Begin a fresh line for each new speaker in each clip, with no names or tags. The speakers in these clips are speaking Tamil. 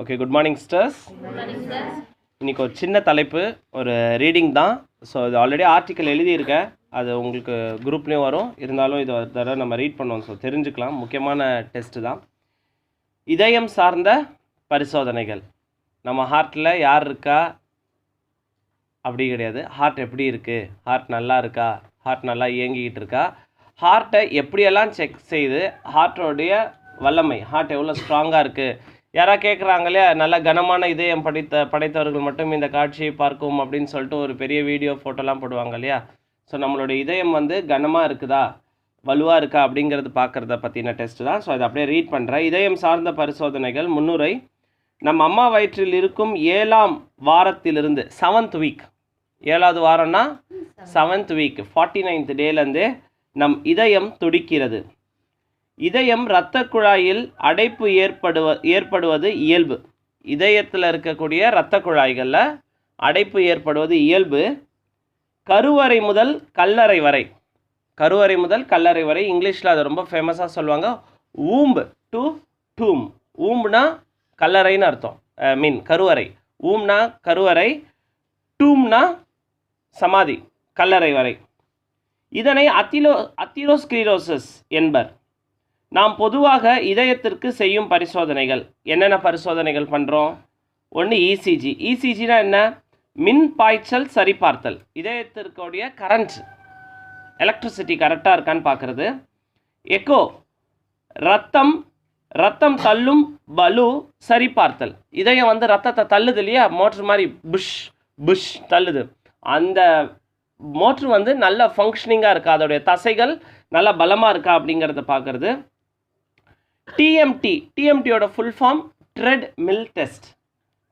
Okay, good morning sisters. இன்றைக்கி ஒரு சின்ன தலைப்பு, ஒரு ரீடிங் தான். ஸோ இது ஆல்ரெடி ஆர்டிக்கல் எழுதியிருக்கேன், அது உங்களுக்கு குரூப்லேயும் வரும். இருந்தாலும் இது ஒரு தடவை நம்ம ரீட் பண்ணுவோம், ஸோ தெரிஞ்சுக்கலாம். முக்கியமான டெஸ்ட்டு தான். இதயம் சார்ந்த பரிசோதனைகள். நம்ம ஹார்ட்டில் யார் இருக்கா அப்படி கிடையாது. ஹார்ட் எப்படி இருக்குது, ஹார்ட் நல்லா இருக்கா, ஹார்ட் நல்லா இயங்கிக்கிட்டு இருக்கா, ஹார்ட்டை எப்படியெல்லாம் செக் செய்து ஹார்ட்டோடைய வல்லமை, ஹார்ட் எவ்வளோ ஸ்ட்ராங்காக இருக்குது. யாராவது கேட்குறாங்களே, நல்ல கனமான இதயம் படைத்தவர்கள் மட்டும் இந்த காட்சியை பார்க்கும் அப்படின்னு சொல்லிட்டு ஒரு பெரிய வீடியோ ஃபோட்டோலாம் போடுவாங்க இல்லையா. ஸோ நம்மளுடைய இதயம் வந்து கனமாக இருக்குதா, வலுவாக இருக்கா அப்படிங்கிறது பார்க்குறத பற்றின டெஸ்ட்டு தான். ஸோ அதை அப்படியே ரீட் பண்ணுறேன். இதயம் சார்ந்த பரிசோதனைகள் முன்னுரை. நம்ம அம்மா வயிற்றில் இருக்கும் 7ஆம் வாரத்திலிருந்து 7th வீக், 7வது வாரம்னா 7th வீக் 49th டேலேருந்து நம் இதயம் துடிக்கிறது. இதயம் இரத்த குழாயில் அடைப்பு ஏற்படுவது இயல்பு. இதயத்தில் இருக்கக்கூடிய இரத்த குழாய்களில் அடைப்பு ஏற்படுவது இயல்பு. கருவறை முதல் கல்லறை வரை, கருவறை முதல் கல்லறை வரை, இங்கிலீஷில் அது ரொம்ப ஃபேமஸாக சொல்லுவாங்க, ஊம்பு டு டூம். ஊம்புனா கல்லறைன்னு அர்த்தம், கருவறை. ஊம்னா கருவறை, டூம்னா சமாதி, கல்லறை வரை. இதனை அத்திரோஸ்க்ளீரோசிஸ் என்பர். நாம் பொதுவாக இதயத்திற்கு செய்யும் பரிசோதனைகள். என்னென்ன பரிசோதனைகள் பண்ணுறோம்? ஒன்று இசிஜி. இசிஜினா என்ன? மின் பாய்ச்சல் சரிபார்த்தல். இதயத்திற்குடைய கரண்ட், எலக்ட்ரிசிட்டி கரெக்டாக இருக்கான்னு பார்க்குறது. எக்கோ, ரத்தம் தள்ளும் பலு சரிபார்த்தல். இதயம் வந்து ரத்தத்தை தள்ளுது இல்லையா, மோட்ரு மாதிரி புஷ் தள்ளுது. அந்த மோட்ரு வந்து நல்ல ஃபங்க்ஷனிங்காக இருக்கா, அதோடைய தசைகள் நல்லா பலமாக இருக்கா அப்படிங்கிறத பார்க்குறது. டிஎம்டியோட full form treadmill test.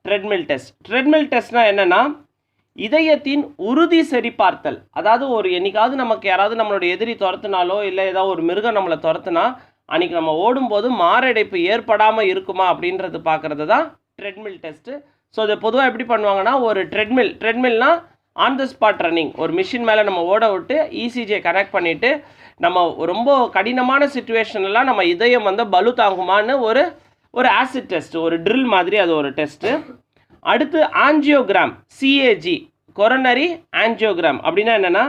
Treadmill டெஸ்ட்னால் என்னென்னா, இதயத்தின் உறுதி சரிபார்த்தல். அதாவது ஒரு என்னைக்காவது நமக்கு யாராவது நம்மளுடைய எதிரி துரத்துனாலோ இல்லை ஏதாவது ஒரு மிருகம் நம்மளை துரத்துனா, அன்றைக்கி நம்ம ஓடும்போது மாரடைப்பு ஏற்படாமல் இருக்குமா அப்படின்றது பார்க்குறது தான் ட்ரெட்மில் டெஸ்ட்டு. ஸோ இதை பொதுவாக எப்படி பண்ணுவாங்கன்னா, ஒரு ட்ரெட்மில்னால் ஆன் த ஸ்பாட் ரன்னிங். ஒரு மிஷின் மேலே நம்ம ஓட விட்டு இசிஜியை கனெக்ட் பண்ணிவிட்டு, நம்ம ரொம்ப கடினமான சுச்சுவேஷன்லாம் நம்ம இதயம் வந்து பலு தாங்குமான்னு ஒரு ஆசிட் டெஸ்ட், ஒரு ட்ரில் மாதிரி அது ஒரு டெஸ்ட்டு. அடுத்து ஆஞ்சியோகிராம், சிஏஜி, கொரோனரி ஆஞ்சியோகிராம் அப்படின்னா என்னென்னா,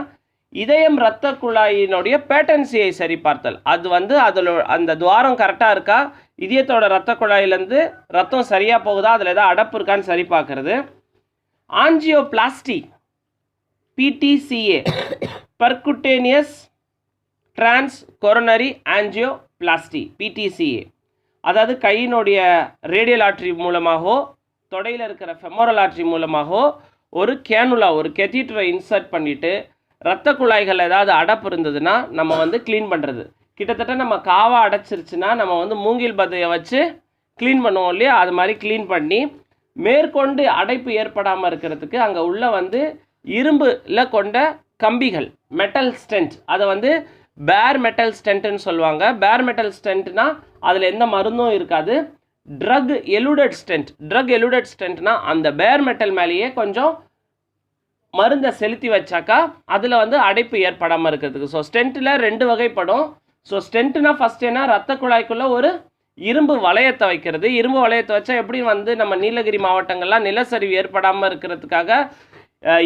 இதயம் இரத்த குழாயினுடைய பேட்டன்சியை சரிபார்த்தல். அது வந்து அதில் அந்த துவாரம் கரெக்டாக இருக்கா, இதயத்தோட இரத்த குழாயிலேருந்து ரத்தம் சரியாக போகுதா, அதில் ஏதாவது அடப்பு இருக்கான்னு சரி பார்க்குறது. Angioplasty, PTCA, percutaneous trans coronary angioplasty, PTCA. அதாவது கையினுடைய ரேடியல் ஆர்ட்ரி மூலமாகவோ தொடையில் இருக்கிற ஃபெமோரல் ஆர்ட்ரி மூலமாகவோ ஒரு கேனுலா, ஒரு கெத்தீட்டரை இன்சர்ட் பண்ணிவிட்டு இரத்த குழாய்கள் ஏதாவது அடப்பு இருந்ததுன்னா நம்ம வந்து க்ளீன் பண்ணுறது. கிட்டத்தட்ட நம்ம காவா அடைச்சிருச்சுன்னா நம்ம வந்து மூங்கில் பதையை வச்சு க்ளீன் பண்ணுவோம் இல்லையா, அது மாதிரி க்ளீன் பண்ணி மேற்கொண்டு அடைப்பு ஏற்படாமல் இருக்கிறதுக்கு அங்கே உள்ள வந்து இரும்பில் கொண்ட கம்பிகள், மெட்டல் ஸ்டென்ட், அதை வந்து பேர் மெட்டல் ஸ்டென்ட்னு சொல்லுவாங்க. பேர் மெட்டல் ஸ்டென்ட்னா அதில் எந்த மருந்தும் இருக்காது. ட்ரக் எலுடட் ஸ்டென்ட்னா அந்த பேர் மெட்டல் மேலேயே கொஞ்சம் மருந்தை செலுத்தி வச்சாக்கா அதில் வந்து அடைப்பு ஏற்படாமல் இருக்கிறதுக்கு. ஸோ ஸ்டென்ட்டில் 2 வகைப்படும். ஸோ ஸ்டென்ட்னா ஃபஸ்ட் என்ன, ரத்த குழாய்க்குள்ளே ஒரு இரும்பு வளையத்தை வைக்கிறது. இரும்பு வளையத்தை வச்சா எப்படி வந்து நம்ம நீலகிரி மாவட்டங்கள்லாம் நிலச்சரிவு ஏற்படாமல் இருக்கிறதுக்காக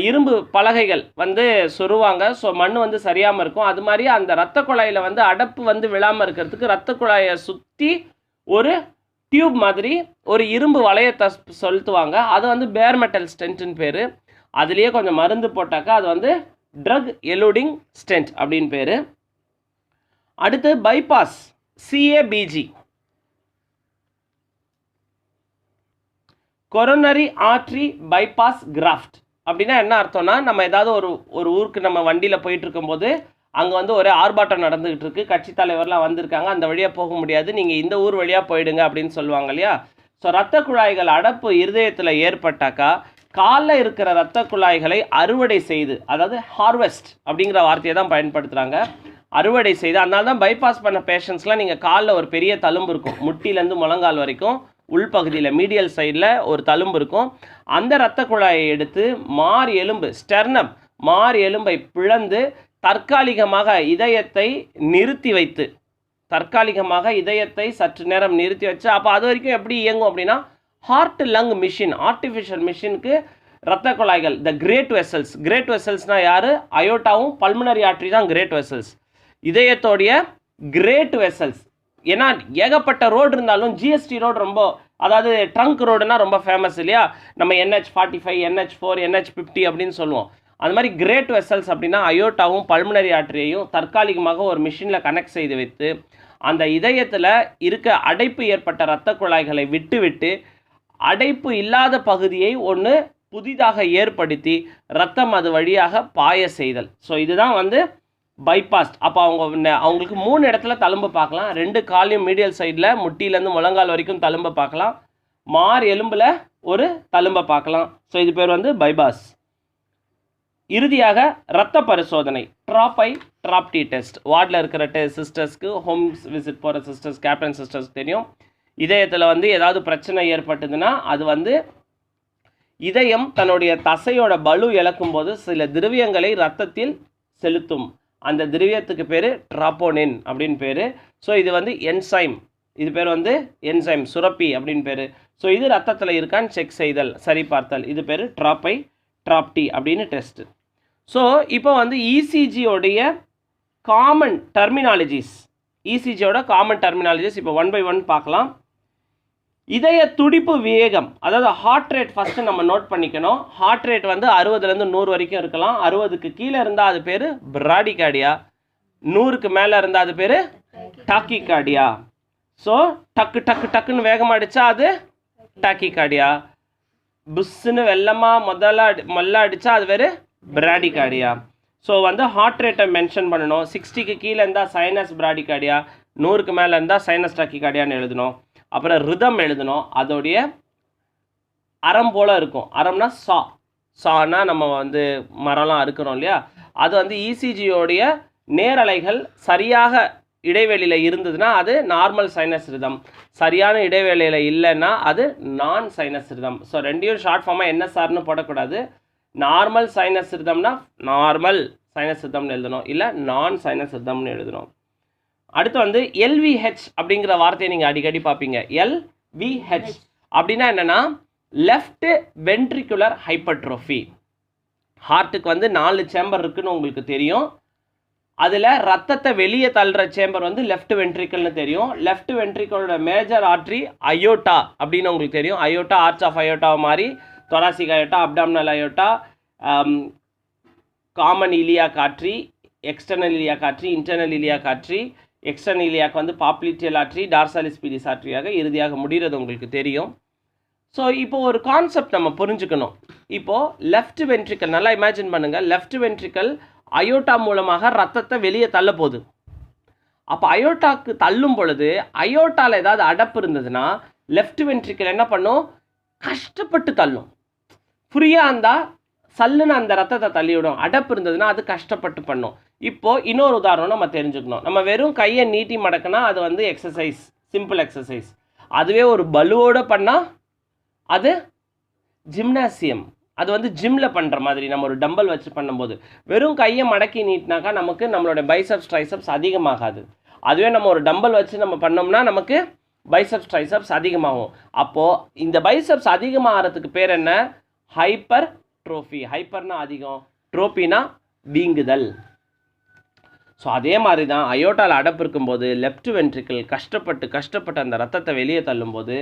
இரும்பு பலகைகள் வந்து சொருவாங்க. ஸோ மண் வந்து சரியாமல் இருக்கும். அது மாதிரி அந்த இரத்த குழாயில் வந்து அடப்பு வந்து விழாமல் இருக்கிறதுக்கு இரத்த குழாயை சுற்றி ஒரு டியூப் மாதிரி ஒரு இரும்பு வளையத்தை செலுத்துவாங்க. அது வந்து பேர் மெட்டல் ஸ்டென்ட்னு பேர். அதுலேயே கொஞ்சம் மருந்து போட்டாக்கா அது வந்து ட்ரக் எலூடிங் ஸ்டென்ட் அப்படின்னு பேர். அடுத்து bypass, CABG, coronary artery bypass craft. அப்படின்னா என்ன அர்த்தம்னா, நம்ம ஏதாவது ஒரு ஊருக்கு நம்ம வண்டியில் போயிட்டு இருக்கும்போது அங்கே வந்து ஒரே ஆர்ப்பாட்டம் நடந்துகிட்டு இருக்கு, கட்சி தலைவர்லாம் வந்திருக்காங்க, அந்த வழியாக போக முடியாது, நீங்கள் இந்த ஊர் வழியாக போயிடுங்க அப்படின்னு சொல்லுவாங்க இல்லையா. ஸோ இரத்த குழாய்கள் அடப்பு இருதயத்தில் ஏற்பட்டாக்கா காலில் இருக்கிற இரத்த குழாய்களை அறுவடை செய்து, அதாவது ஹார்வெஸ்ட் அப்படிங்கிற வார்த்தையை தான் பயன்படுத்துகிறாங்க, அறுவடை செய்து. அதனால தான் பைபாஸ் பண்ண பேஷண்ட்ஸ்லாம் நீங்கள் காலில் ஒரு பெரிய தழும்பு இருக்கும், முட்டிலேருந்து முழங்கால் வரைக்கும் உள்பகுதியில் மீடியல் சைடில் ஒரு தழும்பு இருக்கும். அந்த இரத்த குழாயை எடுத்து மார் எலும்பு, ஸ்டெர்னம், மார் எலும்பை பிளந்து தற்காலிகமாக இதயத்தை நிறுத்தி வைத்து, தற்காலிகமாக இதயத்தை சற்று நேரம் நிறுத்தி வச்சு, அப்போ அது வரைக்கும் எப்படி இயங்கும் அப்படின்னா ஹார்ட் லங் மிஷின், ஆர்டிஃபிஷியல் மிஷினுக்கு இரத்த குழாய்கள், த கிரேட் வெசல்ஸ். கிரேட் வெசல்ஸ்னால் யார்? அயோட்டாவும் பல்மனரி ஆர்ட்ரி தான் கிரேட் வெசல்ஸ். இதயத்தோடைய கிரேட் வெசல்ஸ். ஏன்னா ஏகப்பட்ட ரோடு இருந்தாலும் ஜிஎஸ்டி ரோடு ரொம்ப, அதாவது ட்ரங்க் ரோடுனா ரொம்ப ஃபேமஸ் இல்லையா? நம்ம NH45, NH4, NH50 அப்படின்னு சொல்லுவோம். அது மாதிரி கிரேட் வெசல்ஸ் அப்படின்னா அயோட்டாவும் பல்மனரி ஆர்ட்ரியையும் தற்காலிகமாக ஒரு மிஷினில் கனெக்ட் செய்து வைத்து அந்த இதயத்தில் இருக்க அடைப்பு ஏற்பட்ட இரத்த குழாய்களை விட்டு அடைப்பு இல்லாத பகுதியை ஒன்று புதிதாக ஏற்படுத்தி ரத்தம் அது வழியாக பாய செய்தல். ஸோ இதுதான் வந்து பைபாஸ். அப்போ அவங்களுக்கு 3 இடத்துல தழும்பு பார்க்கலாம். 2 காலையும் மீடியல் சைடில் முட்டியிலேருந்து முழங்கால் வரைக்கும் தழும்பை பார்க்கலாம். மார் எலும்பில் ஒரு தழும்பை பார்க்கலாம். ஸோ இது பேர் வந்து பைபாஸ். இறுதியாக இரத்த பரிசோதனை, ட்ராப்டி டெஸ்ட். வார்டில் இருக்கிற சிஸ்டர்ஸ்க்கு, ஹோம் விசிட் போகிற சிஸ்டர்ஸ், கேப்டன் சிஸ்டர்ஸ்க்கு தெரியும். இதயத்தில் வந்து ஏதாவது பிரச்சனை ஏற்பட்டதுன்னா அது வந்து இதயம் தன்னுடைய தசையோட பலு இழக்கும் போது சில திரவியங்களை ரத்தத்தில் செலுத்தும். அந்த திரவியத்துக்கு பேர் ட்ராப்போனின் அப்படின்னு பேர். ஸோ இது வந்து என்சைம், இது பேர் வந்து என்சைம் சுரப்பி அப்படின்னு பேர். ஸோ இது ரத்தத்தில் இருக்கான்னு செக் செய்தல், சரி பார்த்தல். இது பேர் ட்ராப்டி அப்படின்னு டெஸ்ட்டு. ஸோ இப்போ வந்து இசிஜியோடைய காமன் டெர்மினாலஜிஸ், இசிஜியோட காமன் டெர்மினாலஜிஸ் இப்போ 1 by 1 பார்க்கலாம். இதய துடிப்பு வேகம், அதாவது ஹார்ட் ரேட் ஃபஸ்ட்டு நம்ம நோட் பண்ணிக்கணும். ஹார்ட் ரேட் வந்து 60லேருந்து 100 வரைக்கும் இருக்கலாம். 60க்கு கீழே இருந்தால் அது பேர் பிராடிகார்டியா, 100க்கு மேலே இருந்தால் அது பேர் டாக்கிகார்டியா. ஸோ டக்குன்னு வேகமாக அடித்தா அது டாக்கிகார்டியா. புஷ்ஷுன்னு மொல்ல அடித்தா அது பேர் பிராடிகார்டியா. ஸோ வந்து ஹார்ட் ரேட்டை மென்ஷன் பண்ணணும். 60க்கு கீழே இருந்தால் சைனஸ் பிராடிகார்டியா, 100க்கு மேலே இருந்தால் சைனஸ் டாக்கிகார்டியான்னு எழுதணும். அப்புறம் ரிதம் எழுதணும். அதோடைய அறம் போல் இருக்கும். அறம்னா சானா நம்ம வந்து மரம்லாம் அறுக்கிறோம் இல்லையா? அது வந்து இசிஜியோடைய நேரலைகள் சரியாக இடைவெளியில் இருந்ததுன்னா அது நார்மல் சைனஸ் ரிதம், சரியான இடைவெளியில் இல்லைன்னா அது நான் சைனஸ் ரிதம். ஸோ ரெண்டையும் ஷார்ட் ஃபார்மாக NSRன்னு போடக்கூடாது. நார்மல் சைனஸ் ரிதம்னா நார்மல் சைனஸ் ரிதம்னு எழுதணும், இல்லை நான் சைனஸ் ரிதம்னு எழுதணும். அடுத்து வந்து LVH அப்படிங்கிற வார்த்தையை நீங்கள் அடிக்கடி பார்ப்பீங்க. LVH அப்படின்னா என்னென்னா லெஃப்ட் வென்ட்ரிகுலர் ஹைப்பர்ட்ரோஃபி. ஹார்ட்டுக்கு வந்து 4 சேம்பர் இருக்குன்னு உங்களுக்கு தெரியும். அதில் ரத்தத்தை வெளியே தள்ளுற சேம்பர் வந்து லெஃப்ட் வென்ட்ரிக்கல்னு தெரியும். லெஃப்ட் வென்ட்ரிக்கலோட மேஜர் ஆர்ட்ரி அயோட்டா அப்படின்னு உங்களுக்கு தெரியும். அயோட்டா, ஆர்ச் ஆஃப் அயோட்டா மாதிரி thoracic aorta, abdominal aorta, common iliac artery, external iliac artery, internal iliac artery. External iliac வந்து பாப்ளிட்டியல் ஆர்ட்ரி, டார்சாலிஸ் பீடிஸ் ஆர்ட்ரியாக இறுதியாக முடிகிறது உங்களுக்கு தெரியும். ஸோ இப்போ ஒரு கான்செப்ட் நம்ம புரிஞ்சுக்கணும். இப்போது லெஃப்ட் வென்ட்ரிக்கல் நல்லா இமேஜின் பண்ணுங்கள். லெஃப்ட் வென்ட்ரிக்கல் அயோட்டா மூலமாக ரத்தத்தை வெளியே தள்ள போகுது. அப்போ அயோட்டாக்கு தள்ளும் பொழுது அயோட்டாவில் ஏதாவது அடப்பு இருந்ததுன்னா லெஃப்ட் வென்ட்ரிக்கல் என்ன பண்ணும்? கஷ்டப்பட்டு தள்ளும். ஃப்ரீயாக இருந்தால் சல்லுன்னு அந்த ரத்தத்தை தள்ளிவிடும். அடப்பு இருந்ததுன்னா அது கஷ்டப்பட்டு பண்ணும். இப்போது இன்னொரு உதாரணம் நம்ம தெரிஞ்சுக்கணும். நம்ம வெறும் கையை நீட்டி மடக்குனா அது வந்து எக்ஸசைஸ், சிம்பிள் எக்ஸசைஸ். அதுவே ஒரு பலுவோடு பண்ணால் அது ஜிம்னாசியம், அது வந்து ஜிம்மில் பண்ணுற மாதிரி நம்ம ஒரு டம்பல் வச்சு பண்ணும்போது. வெறும் கையை மடக்கி நீட்டினாக்கா நமக்கு நம்மளோட பைசப்ஸ் ட்ரைசப்ஸ் அதிகமாகாது. அதுவே நம்ம ஒரு டம்பல் வச்சு நம்ம பண்ணோம்னா நமக்கு பைசப்ஸ் ட்ரைசப்ஸ் அதிகமாகும். அப்போது இந்த பைசப்ஸ் அதிகமாகிறதுக்கு பேர் என்ன? Hyper trophy. ஹைப்பர்னா அதிகம், ட்ரோஃபினா வீங்குதல். ஸோ அதே மாதிரி தான் அயோட்டாவில் அடப்பு இருக்கும்போது லெஃப்ட் வென்ட்ரிக்கல் கஷ்டப்பட்டு அந்த ரத்தத்தை வெளியே தள்ளும்போது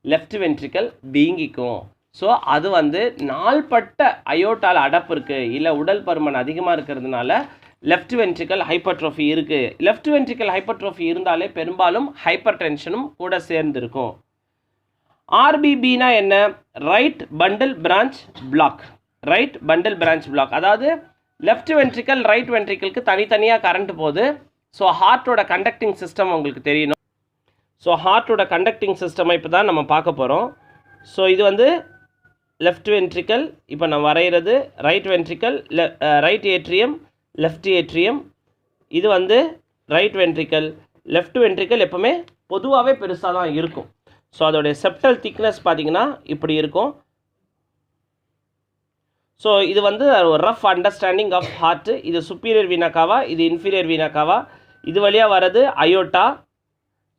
லெஃப்ட் வென்ட்ரிக்கல் வீங்கிக்கும். ஸோ அது வந்து நாள்பட்ட அயோட்டாவில் அடப்பு இருக்குது, இல்லை உடல் பருமன் அதிகமாக இருக்கிறதுனால லெஃப்ட் வென்ட்ரிக்கல் ஹைப்பர்ட்ரோஃபி இருக்குது. லெஃப்ட் வென்ட்ரிக்கல் ஹைப்பர்ட்ரோஃபி இருந்தாலே பெரும்பாலும் ஹைப்பர் டென்ஷனும் கூட சேர்ந்துருக்கும். ஆர்பிபினா என்ன? Right bundle branch block. Right bundle branch block, அதாவது லெஃப்ட் வென்ட்ரிக்கல் ரைட் வென்ட்ரிக்கலுக்கு தனித்தனியாக கரண்ட் போகுது. ஸோ ஹார்ட்டோட கண்டக்டிங் சிஸ்டம் உங்களுக்கு தெரியணும். ஸோ ஹார்ட்டோட கண்டக்டிங் சிஸ்டமை இப்போ தான் நம்ம பார்க்க போகிறோம். ஸோ இது வந்து லெஃப்ட் வென்ட்ரிக்கல், இப்போ நான் வரைகிறது right ventricle, right atrium, left atrium. இது வந்து ரைட் வென்ட்ரிக்கல். லெஃப்ட் வென்ட்ரிக்கல் எப்போவுமே பொதுவாகவே பெருசாக தான் இருக்கும். ஸோ அதோடைய செப்டல் திக்னஸ் பார்த்திங்கன்னா இப்படி இருக்கும். ஸோ இது வந்து ஒரு ரஃப் அண்டர்ஸ்டாண்டிங் ஆஃப் ஹார்ட்டு. இது சுப்பீரியர் வீனாக்காவா, இது இன்ஃபீரியர் வீனாக்காவா, இது வழியாக வர்றது அயோட்டா,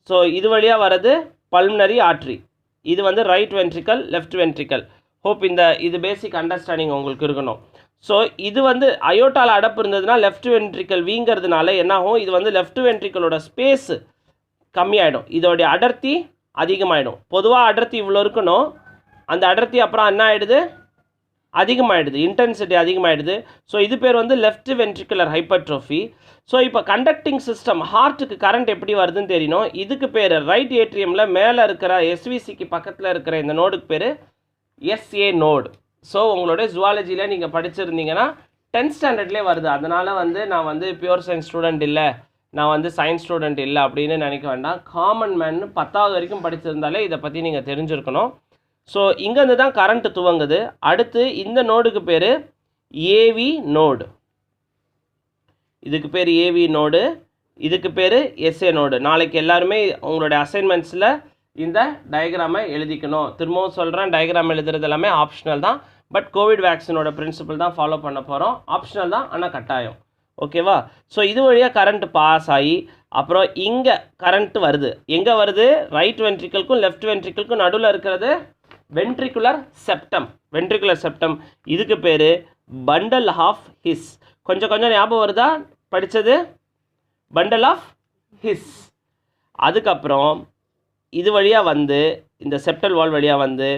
ஸோ இது வழியாக வர்றது பல்மனரி ஆர்ட்ரி. இது வந்து right ventricle, left ventricle. Hope இது பேசிக் அண்டர்ஸ்டாண்டிங் உங்களுக்கு இருக்கணும். ஸோ இது வந்து அயோட்டாவில் அடப்பு இருந்ததுன்னா லெஃப்ட் வென்ட்ரிக்கல் வீங்கிறதுனால என்னாகும், இது வந்து லெஃப்ட் வென்ட்ரிக்கலோட ஸ்பேஸ் கம்மியாயிடும், இதோடைய அடர்த்தி அதிகமாகிடும். பொதுவாக அடர்த்தி இவ்வளோ இருக்கணும், அந்த அடர்த்தி அப்புறம் என்ன ஆகிடுது, அதிகமாகிடுது, இன்டென்சிட்டி அதிகமாகிடுது. ஸோ இது பேர் வந்து லெஃப்ட் வென்ட்ரிகுலர் ஹைப்பர்ட்ரோஃபி. ஸோ இப்போ கண்டக்டிங் சிஸ்டம், ஹார்ட்டுக்கு கரண்ட் எப்படி வருதுன்னு தெரியணும். இதுக்கு பேர் ரைட் ஏட்ரியமில் மேலே இருக்கிற எஸ்விசிக்கு பக்கத்தில் இருக்கிற இந்த நோடுக்கு பேர் எஸ்ஏ நோடு. ஸோ உங்களோட ஜுவாலஜியில் நீங்கள் படிச்சிருந்தீங்கன்னா 10th ஸ்டாண்டர்ட்லேயே வருது. அதனால் வந்து நான் வந்து பியூர் சயின்ஸ் ஸ்டூடெண்ட் இல்லை, நான் வந்து சயின்ஸ் ஸ்டூடெண்ட் இல்லை அப்படின்னு நினைக்க வேண்டாம். காமன் மேன் 10வது வரைக்கும் படிச்சிருந்தாலே இதை பற்றி நீங்கள் தெரிஞ்சிருக்கணும். ஸோ இங்கேருந்து தான் கரண்ட் துவங்குது. அடுத்து இந்த நோடுக்கு பேர் ஏவி நோடு, இதுக்கு பேர் ஏவி நோடு, இதுக்கு பேர் எஸ்ஏ நோடு. நாளைக்கு எல்லாருமே உங்களுடைய அசைன்மெண்ட்ஸில் இந்த டயக்ராமை எழுதிக்கணும். திரும்பவும் சொல்கிறேன், டயக்ராம் எழுதுறது எல்லாமே ஆப்ஷனல் தான். பட் கோவிட் வேக்சினோட பிரின்சிபல் தான் ஃபாலோ பண்ண போகிறோம். ஆப்ஷனல் தான், ஆனால் கட்டாயம். ஓகேவா? ஸோ இது வழியாக கரண்ட் பாஸ் ஆகி அப்புறம் இங்கே கரண்ட் வருது. எங்கே வருது? ரைட் வென்ட்ரிக்கலுக்கும் லெஃப்ட் வென்ட்ரிக்கலுக்கும் நடுவில் இருக்கிறது வென்ட்ரிகுலர் செப்டம். வென்ட்ரிகுலர் செப்டம் இதுக்கு பேர் பண்டல் ஆஃப் ஹிஸ். கொஞ்சம் ஞாபகம் வருதா படித்தது? Bundle of His. அதுக்கப்புறம் இது வழியாக வந்து இந்த செப்டல் வால் வழியாக வந்து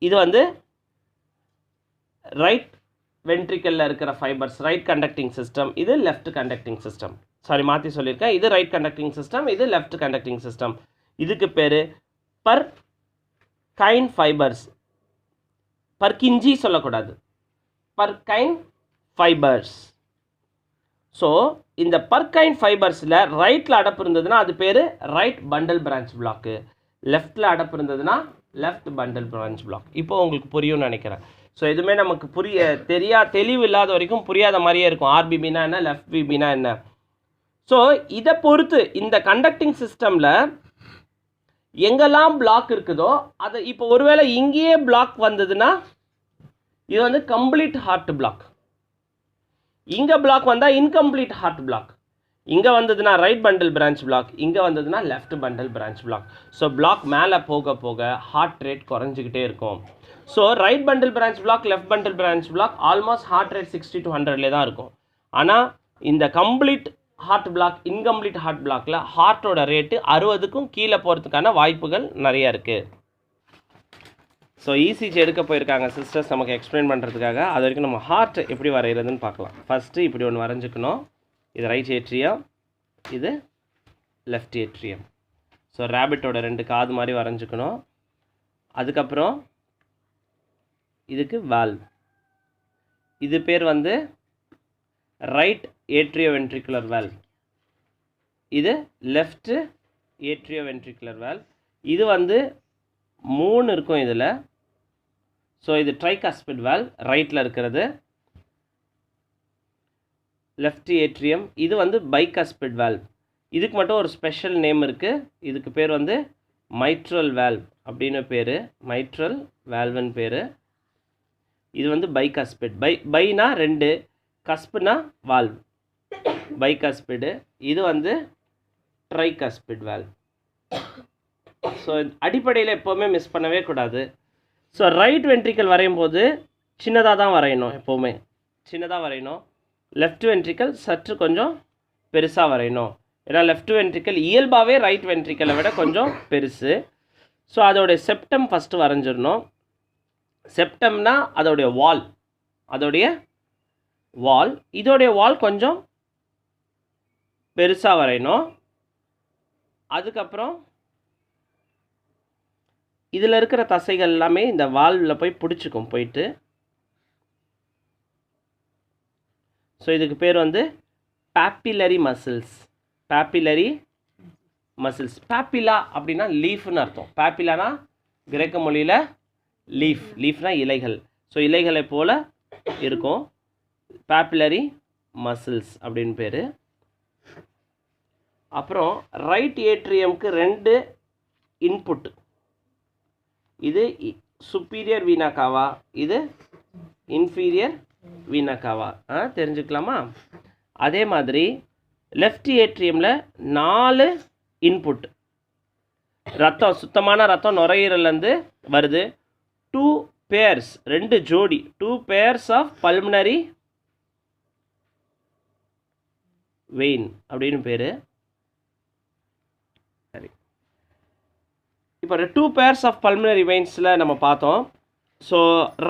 இது வந்து ரைட் வென்ட்ரிக்கலில் இருக்கிற ஃபைபர்ஸ், ரைட் கண்டக்டிங் சிஸ்டம். இது லெஃப்ட் கண்டக்டிங் சிஸ்டம். சாரி, மாற்றி சொல்லியிருக்கேன். இது ரைட் கண்டக்டிங் சிஸ்டம், இது லெஃப்ட் கண்டக்டிங் சிஸ்டம். இதுக்கு பேர் பர்கைன் ஃபைபர்ஸ். பர்கிஞ்சி சொல்லக்கூடாது, பர்கைன் ஃபைபர்ஸ். ஸோ இந்த பர்கைன் ஃபைபர்ஸில் ரைட்டில் அடப்பு இருந்ததுன்னா அது பேர் ரைட் பண்டல் பிரான்ச் பிளாக்கு, லெஃப்டில் அடப்பு இருந்ததுன்னா லெஃப்ட் பண்டல் பிரான்ச் பிளாக். இப்போ உங்களுக்கு புரியும்னு நினைக்கிறேன். ஸோ எதுவுமே நமக்கு தெளிவு இல்லாத வரைக்கும் புரியாத மாதிரியே இருக்கும். ஆர்பிபினா என்ன, லெஃப்ட் பிபினா என்ன. ஸோ இதை பொறுத்து இந்த கண்டக்டிங் சிஸ்டமில் எங்கெல்லாம் பிளாக் இருக்குதோ அதை இப்போ ஒருவேளை இங்கேயே பிளாக் வந்ததுன்னா இது வந்து கம்ப்ளீட் ஹார்ட் பிளாக். இங்கே பிளாக் வந்தால் இன்கம்ப்ளீட் ஹார்ட் பிளாக். இங்கே வந்ததுன்னா ரைட் பண்டல் பிரான்ச் பிளாக், இங்கே வந்ததுன்னா left bundle branch block. So block மேலே போக போக ஹார்ட் ரேட் குறைஞ்சிக்கிட்டே இருக்கும். So right bundle branch block, left bundle branch block almost heart rate 60 to 100 தான் இருக்கும். ஆனால் இந்த complete heart block, incomplete heart பிளாக்ல ஹார்ட்டோட ரேட்டு 60க்கும் கீழே போகிறதுக்கான வாய்ப்புகள் நிறைய இருக்குது. ஸோ இசிஜி எடுக்க போயிருக்காங்க சிஸ்டர்ஸ் நமக்கு எக்ஸ்பிளைன் பண்ணுறதுக்காக. அது வரைக்கும் நம்ம ஹார்ட் எப்படி வரைகிறதுன்னு பார்க்கலாம். ஃபஸ்ட்டு இப்படி ஒன்று வரைஞ்சிக்கணும். இது ரைட் ஏட்ரியம், இது லெஃப்ட் ஏட்ரியம். ஸோ ரேபிட்டோட 2 காது மாதிரி வரைஞ்சிக்கணும். அதுக்கப்புறம் இதுக்கு வால்வ், இது பேர் வந்து ரைட் ஏட்ரியோ வென்ட்ரிகுலர் வால்வ், இது லெஃப்ட் ஏட்ரியோ வென்ட்ரிகுலர் வால்வ். இது வந்து 3 இருக்கும் இதில். ஸோ இது ட்ரைகாஸ்பிட் வால்வ் ரைட்டில் இருக்கிறது, லெஃப்ட் ஏட்ரியம். இது வந்து பைகாஸ்பிட் வால்வ். இதுக்கு மட்டும் ஒரு ஸ்பெஷல் நேம் இருக்குது. இதுக்கு பேர் வந்து மைட்ரல் வால்வ் அப்படின்னு பேர், மைட்ரல் வால்வ்னு பேர். இது வந்து பைகாஸ்பிட். பைனா 2, கஸ்ப்னா வால்வ், பைகாஸ்பிடு. இது வந்து ட்ரைகாஸ்பிட் வால்வ். ஸோ அடிப்படையில் எப்போவுமே மிஸ் பண்ணவே கூடாது. ஸோ ரைட் வென்ட்ரிக்கல் வரையும் போது சின்னதாக தான் வரையணும், எப்போவுமே சின்னதாக வரையணும். லெஃப்ட் வென்ட்ரிக்கல் சற்று கொஞ்சம் பெருசாக வரையணும். ஏன்னா லெஃப்ட் வென்ட்ரிக்கல் இயல்பாகவே ரைட் வென்ட்ரிக்கலை விட கொஞ்சம் பெருசு. ஸோ அதோடைய செப்டம் ஃபஸ்ட்டு வரைஞ்சிடணும். செப்டம்னா அதோடைய வால், இதோடைய வால் கொஞ்சம் பெருசாக வரையணும். அதுக்கப்புறம் இதில் இருக்கிற தசைகள் எல்லாமே இந்த வால்வில் போய் பிடிச்சிக்கும் போயிட்டு. ஸோ இதுக்கு பேர் வந்து பாப்பிலரி மசில்ஸ். பாப்பிலா அப்படின்னா லீஃப்னு அர்த்தம். பாப்பிலானா கிரேக்க மொழியில் லீஃப்னா இலைகள். ஸோ இலைகளை போல் இருக்கும், பாப்பிலரி மசில்ஸ் அப்படின்னு பேர். அப்புறம் ரைட் ஏட்ரியம்க்கு 2 இன்புட். இது சுப்பீரியர் வீனா காவா, இது இன்ஃபீரியர் வீனா காவா. தெரிஞ்சுக்கலாமா? அதே மாதிரி லெஃப்ட் ஏட்ரியமில் 4 இன்புட். ரத்தம், சுத்தமான ரத்தம் நுரையீரல்லேருந்து வருது. 2 pairs, 2 ஜோடி, 2 pairs ஆஃப் பல்மனரி வெயின் அப்படின்னு பேர். சரி, இப்போ 2 pairs ஆஃப் பல்மனரி வெயின்ஸில் நம்ம பார்த்தோம். ஸோ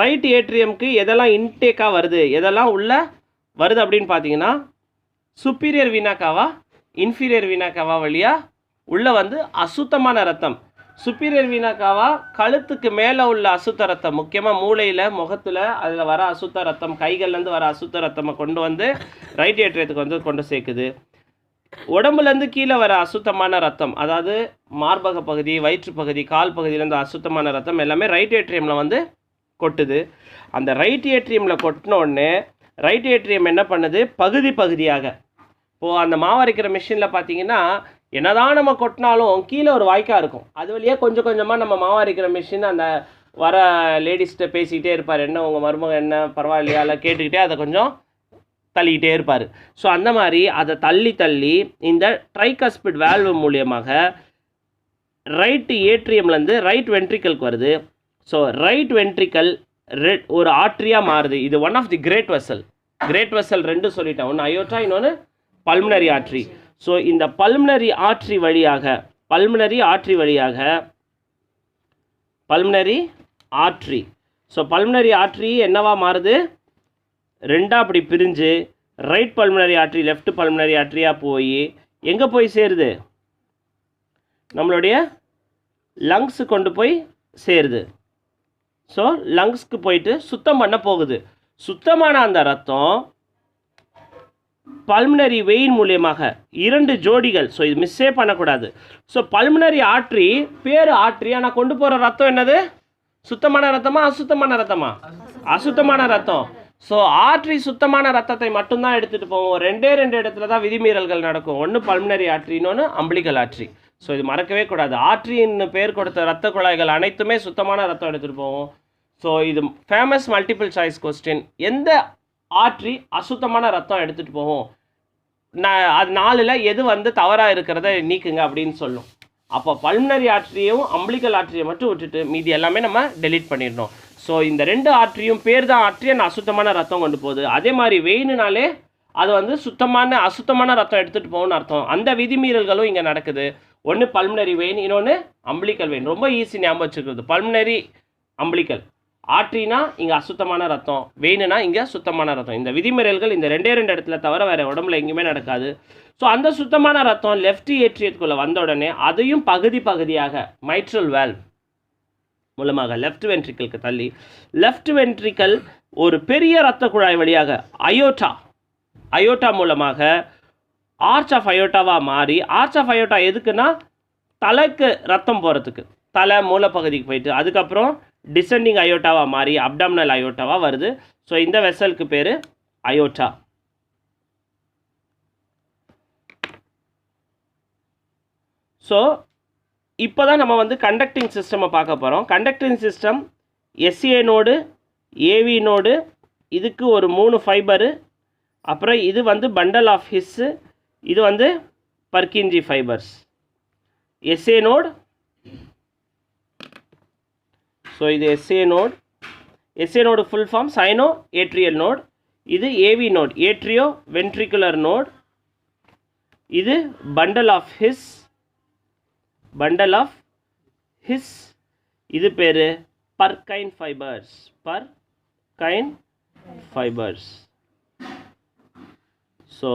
ரைட் ஏட்ரியம்க்கு எதெல்லாம் இன்டேக்காக வருது, எதெல்லாம் உள்ள வருது அப்படின்னு பார்த்தீங்கன்னா, சுப்பீரியர் வீனாக்காவா இன்ஃபீரியர் வீனாக்காவா வழியாக உள்ளே வந்து அசுத்தமான ரத்தம். சுப்பீரியர் வீனாக்காவா கழுத்துக்கு மேலே உள்ள அசுத்த ரத்தம், முக்கியமாக மூளையில், முகத்தில் அதில் வர அசுத்த ரத்தம், கைகள்லேருந்து வர அசுத்த ரத்தமை கொண்டு வந்து ரைட் ஏட்ரியத்துக்கு வந்து கொண்டு சேர்க்குது. உடம்புலேருந்து கீழே வர அசுத்தமான ரத்தம், அதாவது மார்பக பகுதி, வயிற்று பகுதி, கால் பகுதியிலேருந்து அசுத்தமான ரத்தம் எல்லாமே ரைட் ஏட்ரியமில் வந்து கொட்டுது. அந்த ரைட் ஏட்ரியமில் கொட்டினோடனே ரைட் ஏட்ரியம் என்ன பண்ணுது, பகுதி பகுதியாக. இப்போது அந்த மாவரைக்கிற மிஷினில் பார்த்தீங்கன்னா, என்னதான் நம்ம கொட்டினாலும் கீழே ஒரு வாய்க்கால் இருக்கும், அது வழியாக கொஞ்சம் கொஞ்சமாக நம்ம மாவரைக்கிற மிஷின் அந்த வர லேடிஸ்கிட்ட பேசிக்கிட்டே இருப்பார், என்ன உங்கள் மருமகன் என்ன பரவாயில்லையா, இல்லை கேட்டுக்கிட்டே அதை கொஞ்சம் தள்ளிக்கிட்டே இருப்பார். ஸோ அந்த மாதிரி அதை தள்ளி தள்ளி இந்த ட்ரைகஸ்பிட் வேல்வு மூலியமாக ரைட் ஏட்ரியம்லேருந்து ரைட் வென்ட்ரிக்கலுக்கு வருது. ஸோ ரைட் வென்ட்ரிக்கல் ஒரு ஆர்ட்ரியாக மாறுது. இது one of the great vessel. Great vessel 2 சொல்லிட்டேன், ஒன்று அயோட்டா, இன்னொன்று பல்மனரி ஆர்ட்ரி. ஸோ இந்த பல்மனரி ஆர்ட்ரி வழியாக பல்மனரி ஆர்ட்ரி என்னவா மாறுது, 2ஆக அப்படி பிரிஞ்சு right pulmonary artery left pulmonary ஆர்ட்ரியாக போய் எங்கே போய் சேருது, நம்மளுடைய லங்ஸு கொண்டு போய் சேருது. ஸோ லங்ஸ்க்கு போயிட்டு சுத்தம் பண்ண போகுது. சுத்தமான அந்த ரத்தம் பல்மனரி வெயின் மூலியமாக 2 ஜோடிகள். ஸோ இது மிஸ்ஸே பண்ணக்கூடாது. ஸோ பல்மனரி ஆர்ட்ரி பேர் ஆர்ட்ரி, ஆனால் கொண்டு போகிற ரத்தம் என்னது, சுத்தமான ரத்தமா அசுத்தமான ரத்தமா, அசுத்தமான ரத்தம். ஸோ ஆர்ட்ரி சுத்தமான ரத்தத்தை மட்டும்தான் எடுத்துகிட்டு போவோம். 2 இடத்துல தான் விதிமீறல்கள் நடக்கும், ஒன்று பல்மனரி ஆர்ட்ரி, இன்னொன்று அம்பிளிக்கல் ஆர்ட்ரி. ஸோ இது மறக்கவே கூடாது. ஆர்ட்ரின்னு பேர் கொடுத்த ரத்த குழாய்கள் அனைத்துமே சுத்தமான ரத்தம் எடுத்துகிட்டு போவோம். ஸோ இது ஃபேமஸ் மல்டிபிள் சாய்ஸ் கொஸ்டின். எந்த ஆர்ட்ரி அசுத்தமான ரத்தம் எடுத்துகிட்டு போவோம், அது 4ல் எது வந்து தவறாக இருக்கிறத நீக்குங்க அப்படின்னு சொல்லும். அப்போ பல்மனரி ஆர்ட்ரியும் அம்பிளிக்கல் ஆர்ட்ரியை மட்டும் விட்டுட்டு மீதி எல்லாமே நம்ம டெலீட் பண்ணிடணும். ஸோ இந்த 2 ஆர்ட்ரியும் பேர் தான் ஆர்ட்ரி, நான் அசுத்தமான ரத்தம் கொண்டு போகுது. அதே மாதிரி வெயினுனாலே அது வந்து அசுத்தமான ரத்தம் எடுத்துகிட்டு போகணும்னு அர்த்தம். அந்த விதிமீறல்களும் இங்கே நடக்குது. ஒன்று பல்மனரி வெயின், இன்னொன்று அம்பிளிக்கல் வெயின். ரொம்ப ஈஸி ஞாபகம் வச்சுக்கிறது. பல்மனரி அம்பிளிக்கல் ஆர்ட்ரினா இங்கே அசுத்தமான ரத்தம், வெயினுனா இங்கே சுத்தமான ரத்தம். இந்த விதிமீறல்கள் இந்த 2 இடத்துல தவிர வேறு உடம்புல எங்கேயுமே நடக்காது. ஸோ அந்த சுத்தமான ரத்தம் லெஃப்ட் ஏட்ரியத்துக்குள்ளே வந்த உடனே அதையும் பகுதி பகுதியாக மைட்ரல் வேல்வ் மூலமாக லெஃப்ட் வென்ட்ரிக்கலுக்கு தள்ளி, லெஃப்ட் வென்ட்ரிக்கல் ஒரு பெரிய இரத்த குழாய் வழியாக அயோட்டா மூலமாக ஆர்ச் ஆஃப் அயோட்டாவாக மாறி, ஆர்ச் ஆஃப் அயோட்டா எதுக்குன்னா தலைக்கு ரத்தம் போகிறதுக்கு, தலை மூலப்பகுதிக்கு போயிட்டு அதுக்கப்புறம் டிசெண்டிங் அயோட்டாவாக மாறி அப்டாமினல் அயோட்டாவாக வருது. ஸோ இந்த வெசலுக்கு பேர் அயோட்டா. ஸோ இப்போ தான் நம்ம வந்து கண்டக்டிங் சிஸ்டமை பார்க்க போகிறோம். Conducting system S A node, AV node, இதுக்கு ஒரு 3 ஃபைபரு, அப்புறம் இது வந்து பண்டல் ஆஃப் ஹிஸ்ஸு, இது வந்து Purkinje fibres. SA node, so இது SA node full form sino atrial node. இது AV node, atrio ventricular node. இது பண்டல் ஆஃப் ஹிஸ், இது பேர் பர்கைன் ஃபைபர்ஸ். ஸோ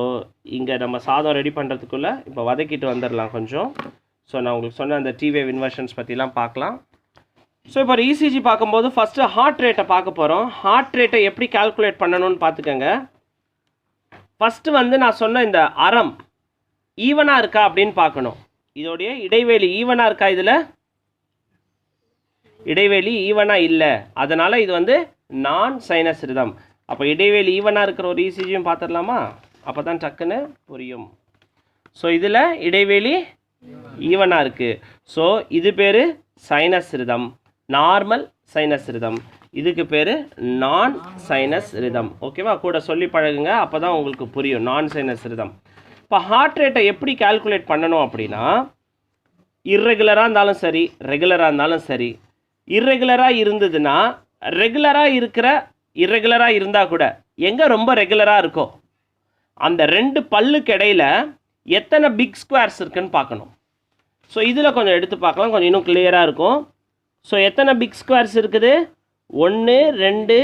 இங்கே நம்ம சாதம் ரெடி பண்ணுறதுக்குள்ளே இப்போ வதக்கிட்டு வந்துடலாம் கொஞ்சம். ஸோ நான் உங்களுக்கு சொன்ன அந்த T-wave இன்வர்ஷன்ஸ் பற்றிலாம் பார்க்கலாம். ஸோ இப்போ ECG பார்க்கும்போது ஃபஸ்ட்டு ஹார்ட் ரேட்டை பார்க்க போகிறோம். ஹார்ட் ரேட்டை எப்படி கால்குலேட் பண்ணணும்னு பார்த்துக்கோங்க. ஃபஸ்ட்டு வந்து நான் சொன்ன இந்த அரம் ஈவனாக இருக்கா அப்படின்னு பார்க்கணும். இதோடைய இடைவெளி ஈவனாக இருக்கா, இதில் இடைவெளி ஈவனாக இல்லை, அதனால் இது வந்து நான் சைனஸ் ரிதம். அப்போ இடைவெளி ஈவனாக இருக்கிற ஒரு ECGயும் பார்த்துடலாமா, அப்போ தான் டக்குன்னு புரியும். ஸோ இதில் இடைவெளி ஈவனாக இருக்குது. ஸோ இது பேர் sinus rhythm, normal sinus rhythm. இதுக்கு பேர் நான் சைனஸ் ரிதம். ஓகேவா, கூட சொல்லி பழகுங்க, அப்போ தான் உங்களுக்கு புரியும் நான் சைனஸ் ரிதம். இப்போ ஹார்ட் ரேட்டை எப்படி கால்குலேட் பண்ணணும் அப்படின்னா, இர்ரெகுலராக இருந்தாலும் சரி, ரெகுலராக இருந்தாலும் சரி, இர்ரெகுலராக இருந்ததுன்னா இர்ரெகுலராக இருந்தால் கூட எங்கே ரொம்ப ரெகுலராக இருக்கோ அந்த 2 பல்லுக்கு இடையில் எத்தனை பிக் ஸ்கொயர்ஸ் இருக்குன்னு பார்க்கணும். ஸோ இதில் கொஞ்சம் எடுத்து பார்க்கலாம், கொஞ்சம் இன்னும் கிளியராக இருக்கும். ஸோ எத்தனை பிக் ஸ்கொயர்ஸ் இருக்குது? 1 2